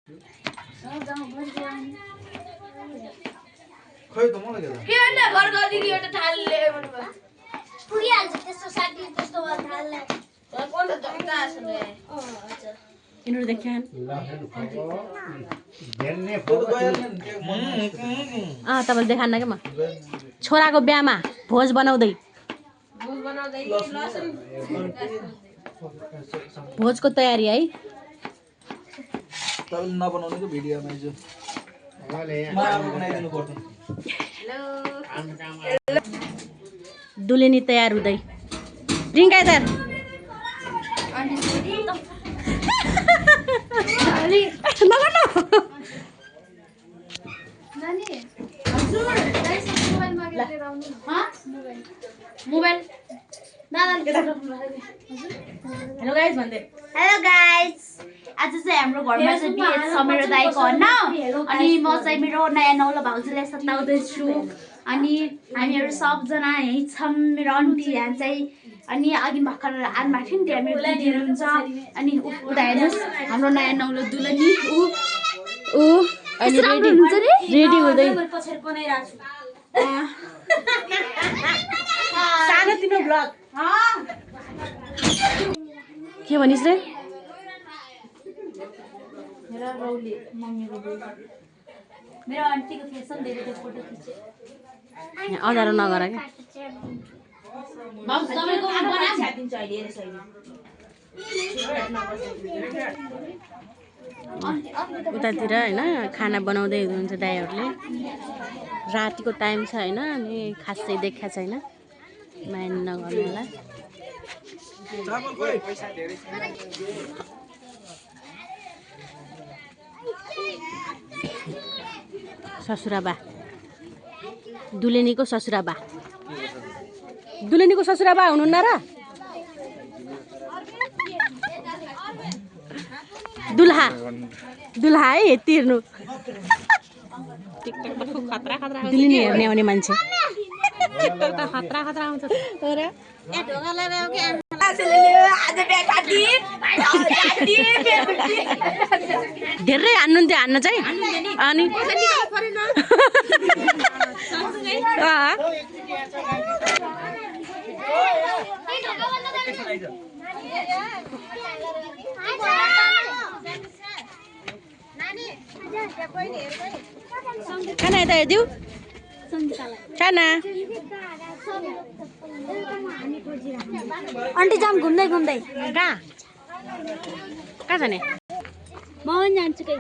खै त मलाई के अन्त घर गदिकी एउटा थालले पुगिहाल्छ त्यस्तो साथी त्यस्तो थालले कोन त झट्टा आछन् अच्छा इन्हरु देख्यान तपाईले देखान्न के म छोराको बिहामा भोज बनाउँदै भोजको तयारी है तपाईले नबनाउने के भिडियोमा हिजो बनाइदिनु पर्छ दुलेनी तयार हुँदै रिङ्का तर मोबाइल हेलो गाइस भन्दै हेलो गाइस आज चाहिँ हाम्रो घरमा चाहिँ बिहे छ मेरो दाइको होइन अनि म चाहिँ मेरो नयाँ नौलो भाउजूलाई सताउँदैछु अनि हामीहरू सबजना यहीँ छौँ मेरो आन्टी यहाँ चाहिँ अनि अघि भर्खर आनमा थियो नि त्यहाँ मेरो दिदी हुनुहुन्छ अनि उता हेर्नुहोस् हाम्रो नयाँ नौलो दुलनी ऊ अहिले रेडी हुँदै सानो तिम्रो ब्लग के भनिस् रे मेरो रौली मम्मीको बुढी मेरो आन्टीको फेसन धेरै त्यो फोटो खिचे अँधारो नगर के माउस तपाईको बनाइ छादिन्छ अहिले हेर्नुस् अहिले उतातिर हैन खाना बनाउँदै हुनुहुन्छ दाइहरूले रातिको टाइम छ हैन अनि खासै देखा छैन माइन नगर्नु होला ससुराबा दुलेनीको ससुराबा दुलेनीको ससुराबा हुनुहुन्न र दुल्हा दुल्हा है तिर्नु दुलेनी हेर्ने आउने मान्छे धेरै हान्नुहुन्थ्यो हान्न चाहिँ अनि खाना यता हेरिदिउ खाना आन्टी जाम घुम्दै घुम्दै कहाँ कहाँ जाने म पनि जान्छु के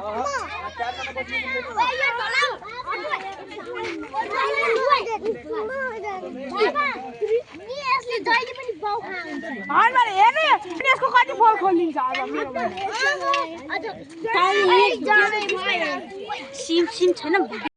यसको कति फल खोलिन्छ सिम सिम छैन